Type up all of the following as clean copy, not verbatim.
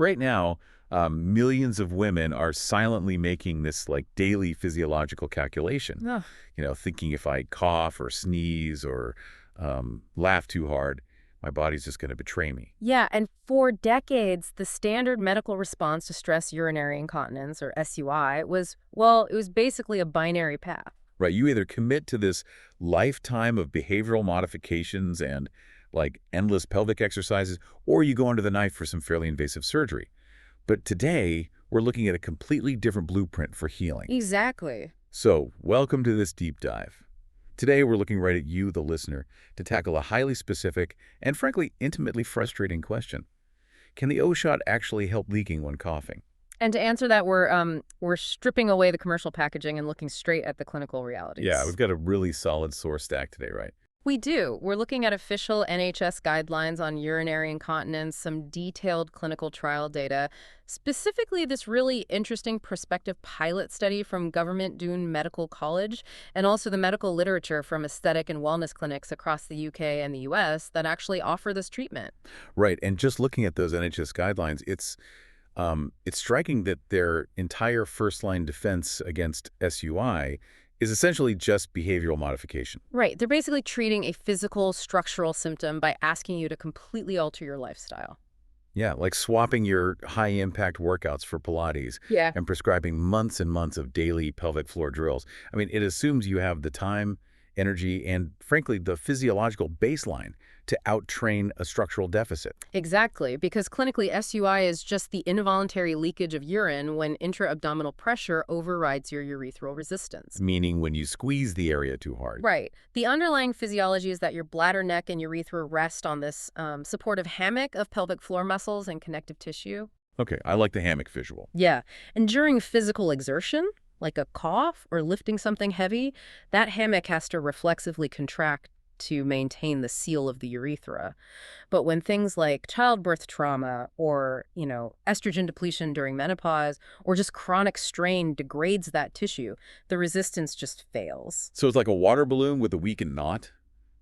Right now, millions of women are silently making this like daily physiological calculation. Ugh. Thinking if I cough or sneeze or laugh too hard, my body's just going to betray me. Yeah, and for decades, the standard medical response to stress urinary incontinence, or SUI, was, well, it was basically a binary path. Right? You either commit to this lifetime of behavioral modifications and like endless pelvic exercises, or you go under the knife for some fairly invasive surgery. But today, we're looking at a completely different blueprint for healing. Exactly. So, welcome to this deep dive. Today, we're looking right at you, the listener, to tackle a highly specific and frankly intimately frustrating question. Can the O-shot actually help leaking when coughing? And to answer that, we're stripping away the commercial packaging and looking straight at the clinical Yeah, realities. we've got a really solid source stack today, right? We do. We're looking at official NHS guidelines on urinary incontinence, some detailed clinical trial data, specifically this really interesting prospective pilot study from Government Doon Medical College, and also the medical literature from aesthetic and wellness clinics across the UK and the US that actually offer this treatment. Right, and just looking at those NHS guidelines, it's striking that their entire first-line defense against SUI is essentially just behavioral modification. Right. They're basically treating a physical structural symptom by asking you to completely alter your lifestyle. Yeah, like swapping your high-impact workouts for Pilates Yeah. and prescribing months and months of daily pelvic floor drills. I mean, it assumes you have the time, energy, and frankly, the physiological baseline to out-train a structural deficit. Exactly, because clinically SUI is just the involuntary leakage of urine when intra-abdominal pressure overrides your urethral resistance. Meaning when you squeeze the area too hard. Right. The underlying physiology is that your bladder, neck, and urethra rest on this supportive hammock of pelvic floor muscles and connective tissue. Okay, I like the hammock visual. Yeah. And during physical exertion, like a cough or lifting something heavy, that hammock has to reflexively contract to maintain the seal of the urethra. But when things like childbirth trauma or, estrogen depletion during menopause or just chronic strain degrades that tissue, the resistance just fails. So it's like a water balloon with a weakened knot.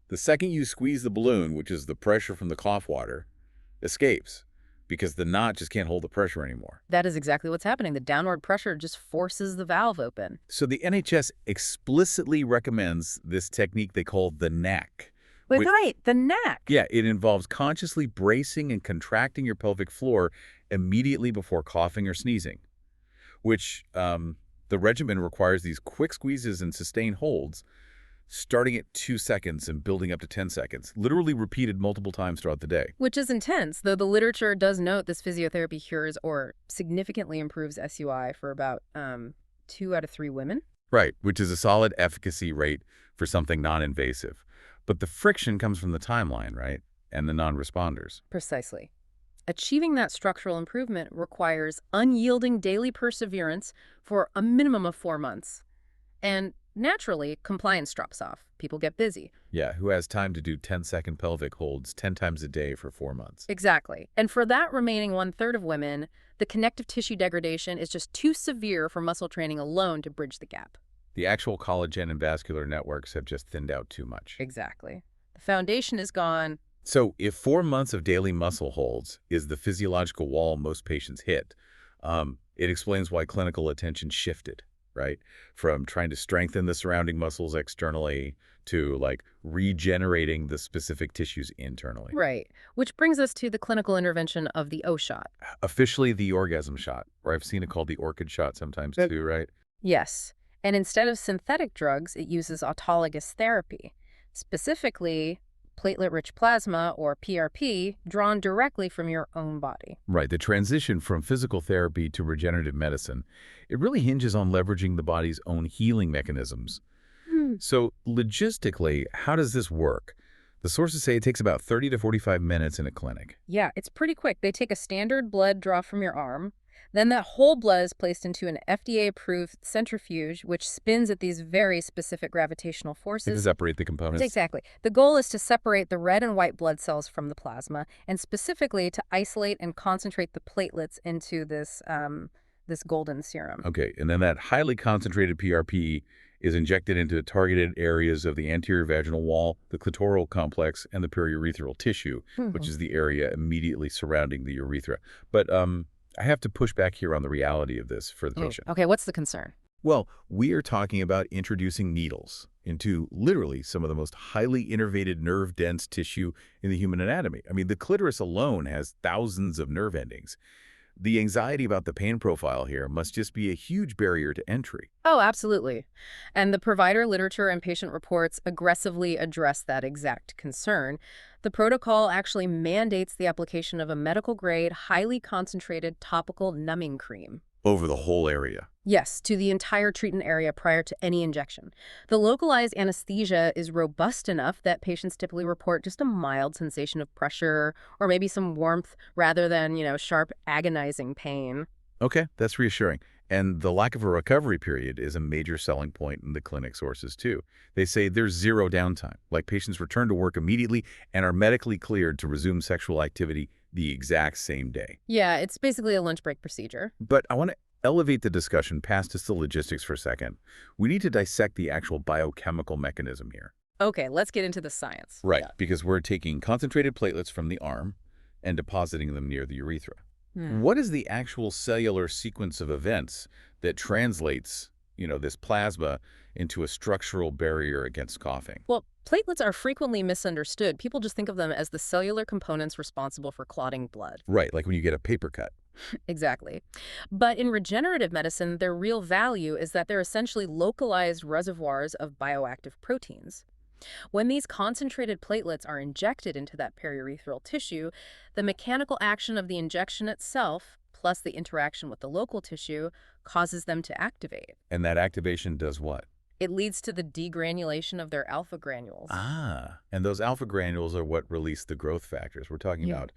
The second you squeeze the balloon, which is the pressure from the cough water, escapes because the knot just can't hold the pressure anymore. That is exactly what's happening. The downward pressure just forces the valve open. So the NHS explicitly recommends this technique they call the neck. Wait, Whi- right, the neck. Yeah, it involves consciously bracing and contracting your pelvic floor immediately before coughing or sneezing, which the regimen requires these quick squeezes and sustained holds, starting at 2 seconds and building up to 10 seconds, literally repeated multiple times throughout the day. Which is intense, though the literature does note this physiotherapy cures or significantly improves SUI for about 2 out of 3 women. Right, which is a solid efficacy rate for something non-invasive. But the friction comes from the timeline, right? And the non-responders. Precisely. Achieving that structural improvement requires unyielding daily perseverance for a minimum of 4 months. And naturally, compliance drops off. People get busy. Yeah, who has time to do 10-second pelvic holds 10 times a day for 4 months? Exactly. And for that remaining 1/3 of women, the connective tissue degradation is just too severe for muscle training alone to bridge the gap. The actual collagen and vascular networks have just thinned out too much. Exactly. The foundation is gone. So if 4 months of daily muscle holds is the physiological wall most patients hit, it explains why clinical attention shifted, right? From trying to strengthen the surrounding muscles externally to like regenerating the specific tissues internally. Right. Which brings us to the clinical intervention of the O-shot. Officially the orgasm shot, or I've seen it called the orchid shot sometimes too, right? Yes. And instead of synthetic drugs, it uses autologous therapy, specifically platelet-rich plasma, or PRP, drawn directly from your own body. Right. The transition from physical therapy to regenerative medicine, it really hinges on leveraging the body's own healing mechanisms. So logistically, how does this work? The sources say it takes about 30 to 45 minutes in a clinic. Yeah, it's pretty quick. They take a standard blood draw from your arm. Then that whole blood is placed into an FDA-approved centrifuge, which spins at these very specific gravitational To forces. separate the components. Exactly. The goal is to separate the red and white blood cells from the plasma, and specifically to isolate and concentrate the platelets into this golden serum. Okay, and then that highly concentrated PRP is injected into targeted areas of the anterior vaginal wall, the clitoral complex, and the periurethral tissue, which is the area immediately surrounding the urethra. But I have to push back here on the reality of this for the patient. Okay, what's the concern? Well, we are talking about introducing needles into literally some of the most highly innervated nerve-dense tissue in the human anatomy. I mean, the clitoris alone has thousands of nerve endings. The anxiety about the pain profile here must just be a huge barrier to entry. Oh, absolutely. And the provider literature and patient reports aggressively address that exact concern. The protocol actually mandates the application of a medical-grade, highly concentrated topical numbing cream. Over the whole area. Yes, to the entire treatment area prior to any injection. The localized anesthesia is robust enough that patients typically report just a mild sensation of pressure or maybe some warmth rather than, sharp, agonizing pain. Okay, that's reassuring. And the lack of a recovery period is a major selling point in the clinic sources, too. They say there's zero downtime, like patients return to work immediately and are medically cleared to resume sexual activity the exact same day. Yeah, it's basically a lunch break procedure. But I want to elevate the discussion past just the logistics for a second. We need to dissect the actual biochemical mechanism here. Okay, let's get into the science. Right, because we're taking concentrated platelets from the arm and depositing them near the urethra. What is the actual cellular sequence of events that translates, this plasma into a structural barrier against coughing? Well, platelets are frequently misunderstood. People just think of them as the cellular components responsible for clotting blood. Right, like when you get a paper cut. Exactly. But in regenerative medicine, their real value is that they're essentially localized reservoirs of bioactive proteins. When these concentrated platelets are injected into that periurethral tissue, the mechanical action of the injection itself, plus the interaction with the local tissue, causes them to activate. And that activation does what? It leads to the degranulation of their alpha granules. Ah, and those alpha granules are what release the growth factors. We're talking about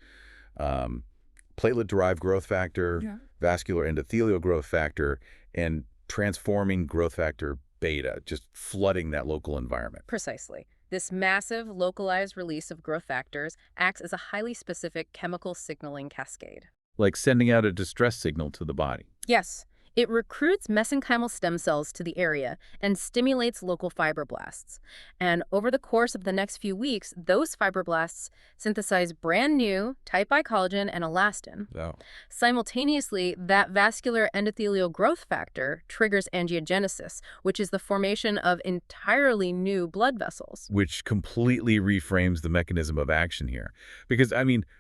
platelet-derived growth factor, vascular endothelial growth factor, and transforming growth factor beta, just flooding that local environment. Precisely. This massive localized release of growth factors acts as a highly specific chemical signaling cascade. Like sending out a distress signal to the body. Yes. It recruits mesenchymal stem cells to the area and stimulates local fibroblasts. And over the course of the next few weeks, those fibroblasts synthesize brand new type I collagen and elastin. Oh. Simultaneously, that vascular endothelial growth factor triggers angiogenesis, which is the formation of entirely new blood vessels. Which completely reframes the mechanism of action here. Because,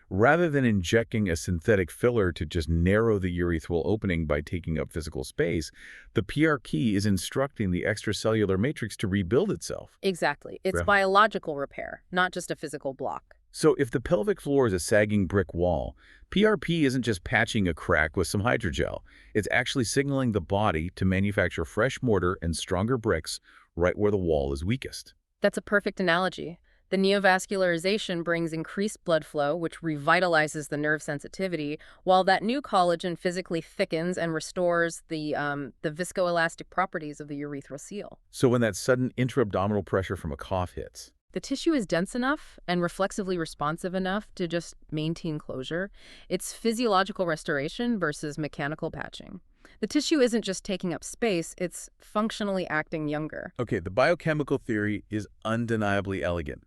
rather than injecting a synthetic filler to just narrow the urethral opening by taking up physical space, the PRP is instructing the extracellular matrix to rebuild itself. Exactly. It's biological repair, not just a physical block. So if the pelvic floor is a sagging brick wall, PRP isn't just patching a crack with some hydrogel. It's actually signaling the body to manufacture fresh mortar and stronger bricks right where the wall is weakest. That's a perfect analogy. The neovascularization brings increased blood flow, which revitalizes the nerve sensitivity, while that new collagen physically thickens and restores the viscoelastic properties of the urethral seal. So when that sudden intra-abdominal pressure from a cough hits, the tissue is dense enough and reflexively responsive enough to just maintain closure. It's physiological restoration versus mechanical patching. The tissue isn't just taking up space, it's functionally acting younger. Okay, the biochemical theory is undeniably elegant.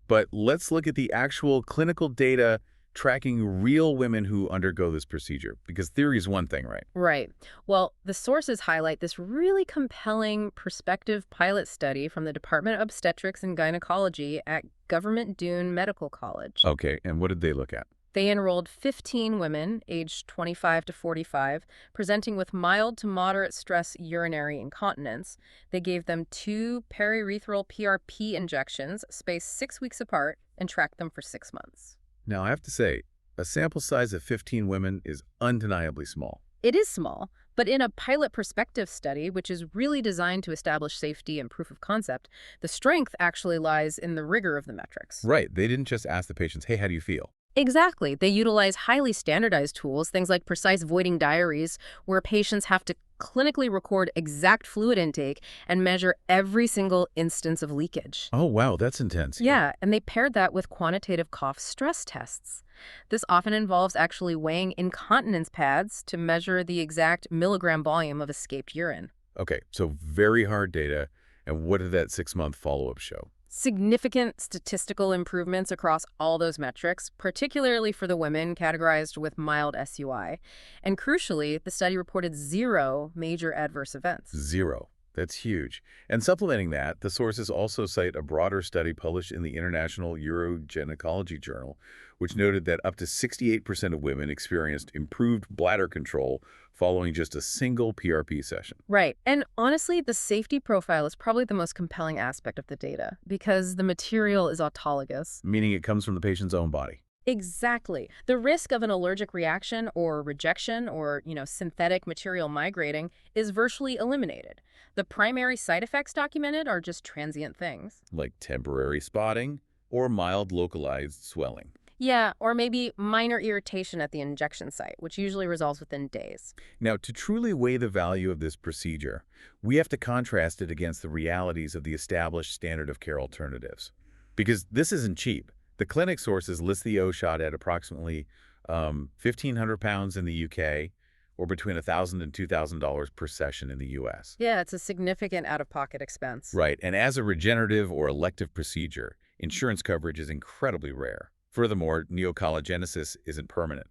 But let's look at the actual clinical data tracking real women who undergo this procedure, because theory is one thing, right? Right. Well, the sources highlight this really compelling prospective pilot study from the Department of Obstetrics and Gynecology at Government Dune Medical College. Okay, and what did they look at? They enrolled 15 women aged 25 to 45, presenting with mild to moderate stress urinary incontinence. They gave them 2 periurethral PRP injections, spaced 6 weeks apart, and tracked them for 6 months. Now, I have to say, a sample size of 15 women is undeniably small. It is small, but in a pilot prospective study, which is really designed to establish safety and proof of concept, the strength actually lies in the rigor of the metrics. Right. They didn't just ask the patients, hey, how do you feel? Exactly. They utilize highly standardized tools, things like precise voiding diaries, where patients have to clinically record exact fluid intake and measure every single instance of leakage. Oh, wow, that's intense. Yeah, and they paired that with quantitative cough stress tests. This often involves actually weighing incontinence pads to measure the exact milligram volume of escaped urine. Okay, so very hard data. And what did that 6-month follow-up show? Significant statistical improvements across all those metrics, particularly for the women categorized with mild SUI. And crucially, the study reported zero major adverse events. Zero. That's huge. And supplementing that, the sources also cite a broader study published in the International Urogynecology Journal, which noted that up to 68% of women experienced improved bladder control following just a single PRP session. Right. And honestly, the safety profile is probably the most compelling aspect of the data because the material is autologous. Meaning it comes from the patient's own body. Exactly. The risk of an allergic reaction or rejection or, synthetic material migrating is virtually eliminated. The primary side effects documented are just transient things. Like temporary spotting or mild localized swelling. Yeah, or maybe minor irritation at the injection site, which usually resolves within days. Now, to truly weigh the value of this procedure, we have to contrast it against the realities of the established standard of care alternatives. Because this isn't cheap. The clinic sources list the O-shot at approximately £1,500 in the UK, or between $1,000 and $2,000 per session in the US. Yeah, it's a significant out-of-pocket expense. Right, and as a regenerative or elective procedure, insurance coverage is incredibly rare. Furthermore, neocollagenesis isn't permanent.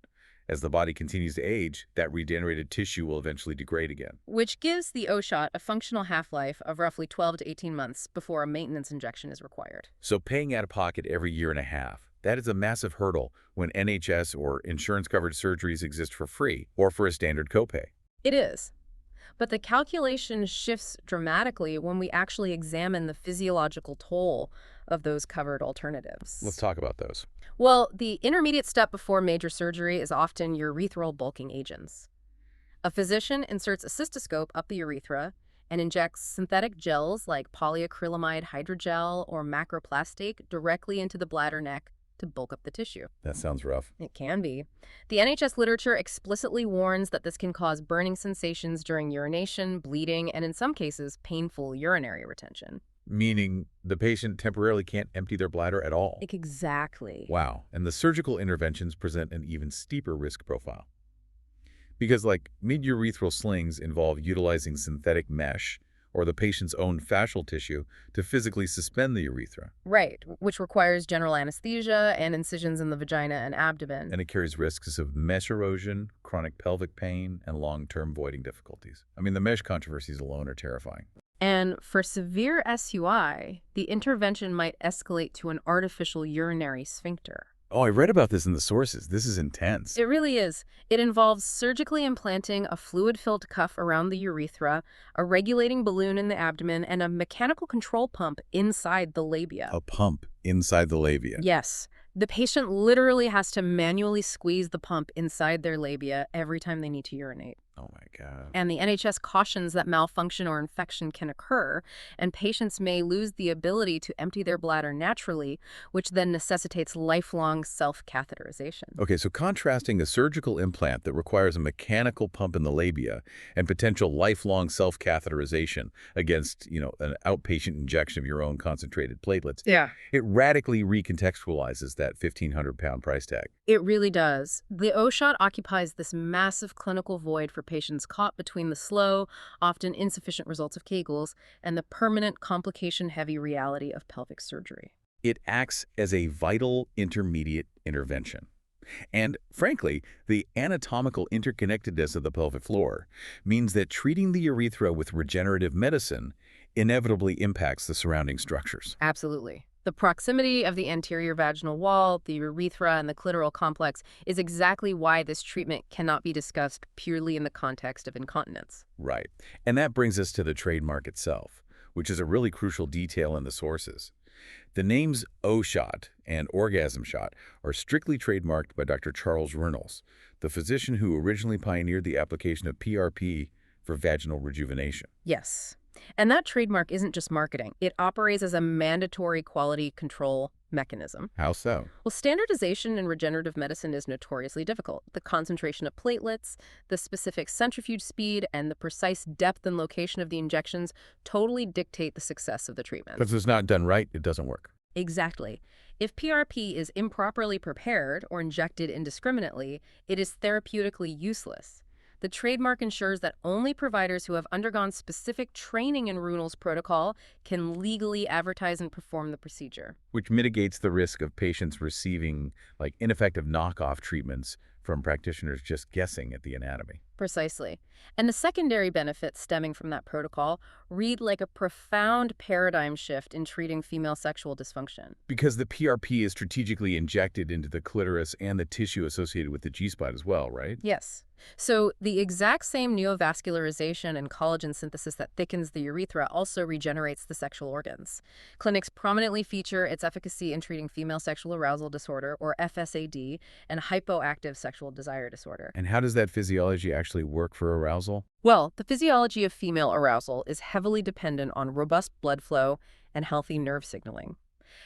As the body continues to age, that regenerated tissue will eventually degrade again. Which gives the O-shot a functional half-life of roughly 12 to 18 months before a maintenance injection is required. So paying out of pocket every year and a half, that is a massive hurdle when NHS or insurance-covered surgeries exist for free or for a standard copay. It is. But the calculation shifts dramatically when we actually examine the physiological toll of those covered alternatives. Let's talk about those. Well, the intermediate step before major surgery is often urethral bulking agents. A physician inserts a cystoscope up the urethra and injects synthetic gels like polyacrylamide hydrogel or macroplastic directly into the bladder neck to bulk up the tissue. That sounds rough. It can be. The NHS literature explicitly warns that this can cause burning sensations during urination, bleeding, and in some cases, painful urinary retention. Meaning the patient temporarily can't empty their bladder at all. Exactly. Wow. And the surgical interventions present an even steeper risk profile. Because like mid-urethral slings involve utilizing synthetic mesh or the patient's own fascial tissue to physically suspend the urethra. Right, which requires general anesthesia and incisions in the vagina and abdomen. And it carries risks of mesh erosion, chronic pelvic pain, and long-term voiding difficulties. I mean, the mesh controversies alone are terrifying. And for severe SUI, the intervention might escalate to an artificial urinary sphincter. Oh, I read about this in the sources. This is intense. It really is. It involves surgically implanting a fluid-filled cuff around the urethra, a regulating balloon in the abdomen, and a mechanical control pump inside the labia. A pump inside the labia. Yes. The patient literally has to manually squeeze the pump inside their labia every time they need to urinate. Oh my God. And the NHS cautions that malfunction or infection can occur, and patients may lose the ability to empty their bladder naturally, which then necessitates lifelong self-catheterization. Okay, so contrasting a surgical implant that requires a mechanical pump in the labia and potential lifelong self-catheterization against, an outpatient injection of your own concentrated platelets, Yeah. it radically recontextualizes that 1,500-pound price tag. It really does. The O-shot occupies this massive clinical void for patients caught between the slow, often insufficient results of Kegels and the permanent complication-heavy reality of pelvic surgery. It acts as a vital intermediate intervention. And frankly, the anatomical interconnectedness of the pelvic floor means that treating the urethra with regenerative medicine inevitably impacts the surrounding structures. Absolutely. The proximity of the anterior vaginal wall, the urethra, and the clitoral complex is exactly why this treatment cannot be discussed purely in the context of incontinence. Right. And that brings us to the trademark itself, which is a really crucial detail in the sources. The names O-shot and orgasm shot are strictly trademarked by Dr. Charles Reynolds, the physician who originally pioneered the application of PRP for vaginal rejuvenation. Yes. And that trademark isn't just marketing. It operates as a mandatory quality control mechanism. How so? Well, standardization in regenerative medicine is notoriously difficult. The concentration of platelets, the specific centrifuge speed, and the precise depth and location of the injections totally dictate the success of the treatment. Because if it's not done right, it doesn't work. Exactly. If PRP is improperly prepared or injected indiscriminately, it is therapeutically useless. The trademark ensures that only providers who have undergone specific training in Runel's protocol can legally advertise and perform the procedure. Which mitigates the risk of patients receiving ineffective knockoff treatments from practitioners just guessing at the anatomy. Precisely. And the secondary benefits stemming from that protocol read like a profound paradigm shift in treating female sexual dysfunction. Because the PRP is strategically injected into the clitoris and the tissue associated with the G-spot as well, right? Yes. So the exact same neovascularization and collagen synthesis that thickens the urethra also regenerates the sexual organs. Clinics prominently feature its efficacy in treating female sexual arousal disorder, or FSAD, and hypoactive sexual desire disorder. And how does that physiology actually work for arousal? Well, the physiology of female arousal is heavily dependent on robust blood flow and healthy nerve signaling.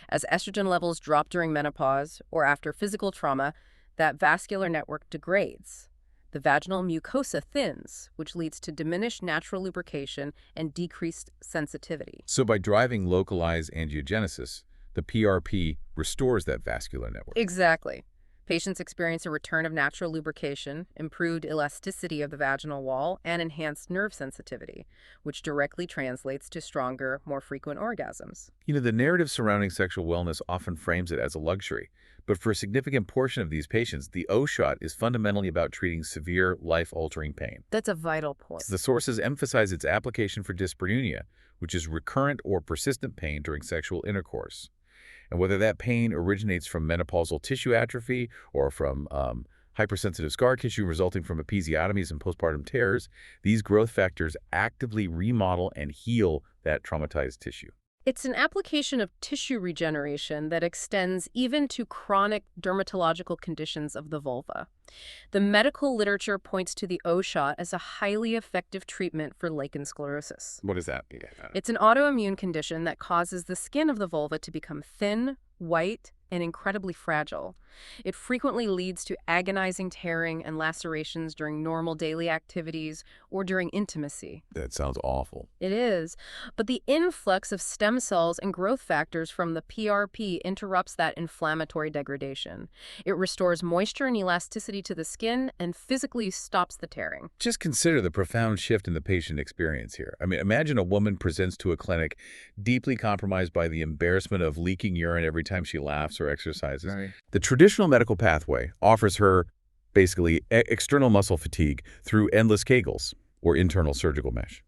As estrogen levels drop during menopause or after physical trauma, that vascular network degrades. The vaginal mucosa thins, which leads to diminished natural lubrication and decreased sensitivity. So by driving localized angiogenesis, the PRP restores that vascular network. Exactly. Patients experience a return of natural lubrication, improved elasticity of the vaginal wall, and enhanced nerve sensitivity, which directly translates to stronger, more frequent orgasms. The narrative surrounding sexual wellness often frames it as a luxury. But for a significant portion of these patients, the O-shot is fundamentally about treating severe, life-altering pain. That's a vital point. The sources emphasize its application for dyspareunia, which is recurrent or persistent pain during sexual intercourse. And whether that pain originates from menopausal tissue atrophy or from hypersensitive scar tissue resulting from episiotomies and postpartum tears, these growth factors actively remodel and heal that traumatized tissue. It's an application of tissue regeneration that extends even to chronic dermatological conditions of the vulva. The medical literature points to the O-shot as a highly effective treatment for lichen sclerosis. What does that mean? It's an autoimmune condition that causes the skin of the vulva to become thin, white, and incredibly fragile. It frequently leads to agonizing tearing and lacerations during normal daily activities or during intimacy. That sounds awful. It is, but the influx of stem cells and growth factors from the PRP interrupts that inflammatory degradation. It restores moisture and elasticity to the skin and physically stops the tearing. Just consider the profound shift in the patient experience here. Imagine a woman presents to a clinic deeply compromised by the embarrassment of leaking urine every time she laughs or exercises. Right. The traditional medical pathway offers her basically external muscle fatigue through endless Kegels or internal surgical mesh.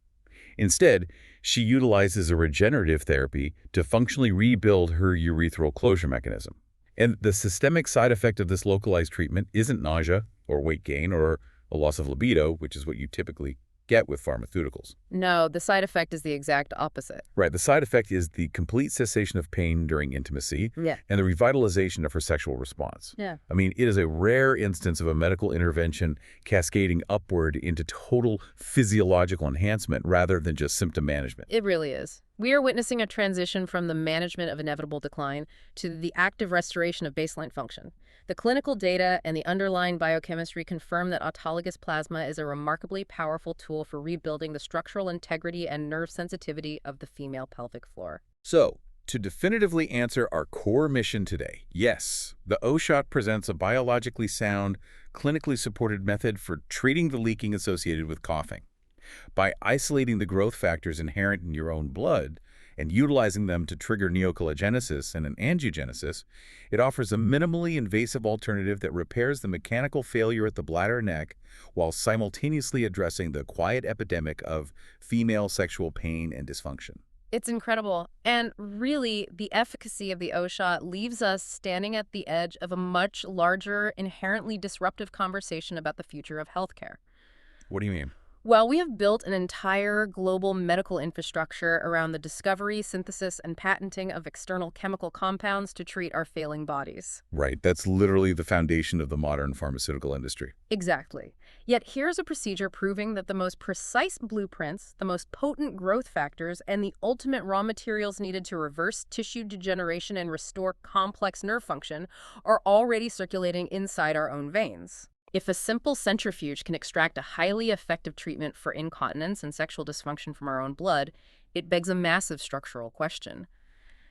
Instead, she utilizes a regenerative therapy to functionally rebuild her urethral closure mechanism. And the systemic side effect of this localized treatment isn't nausea or weight gain or a loss of libido, which is what you typically get with pharmaceuticals. No, the side effect is the exact opposite. Right. The side effect is the complete cessation of pain during intimacy Yeah. and the revitalization of her sexual response. Yeah. It is a rare instance of a medical intervention cascading upward into total physiological enhancement rather than just symptom management. It really is. We are witnessing a transition from the management of inevitable decline to the active restoration of baseline function. The clinical data and the underlying biochemistry confirm that autologous plasma is a remarkably powerful tool for rebuilding the structural integrity and nerve sensitivity of the female pelvic floor. So, to definitively answer our core mission today, yes, the O-shot presents a biologically sound, clinically supported method for treating the leaking associated with coughing. By isolating the growth factors inherent in your own blood and utilizing them to trigger neocollagenesis and an angiogenesis, it offers a minimally invasive alternative that repairs the mechanical failure at the bladder neck while simultaneously addressing the quiet epidemic of female sexual pain and dysfunction. It's incredible. And really, the efficacy of the O-shot leaves us standing at the edge of a much larger, inherently disruptive conversation about the future of healthcare. What do you mean? Well, we have built an entire global medical infrastructure around the discovery, synthesis, and patenting of external chemical compounds to treat our failing bodies. Right, that's literally the foundation of the modern pharmaceutical industry. Exactly. Yet here's a procedure proving that the most precise blueprints, the most potent growth factors, and the ultimate raw materials needed to reverse tissue degeneration and restore complex nerve function are already circulating inside our own veins. If a simple centrifuge can extract a highly effective treatment for incontinence and sexual dysfunction from our own blood, it begs a massive structural question.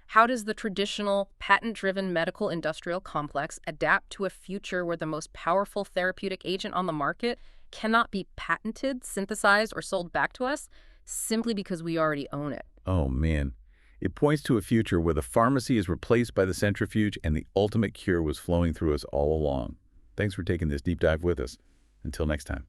How does the traditional, patent-driven medical industrial complex adapt to a future where the most powerful therapeutic agent on the market cannot be patented, synthesized, or sold back to us simply because we already own it. Oh, man. It points to a future where the pharmacy is replaced by the centrifuge and the ultimate cure was flowing through us all along. Thanks for taking this deep dive with us. Until next time.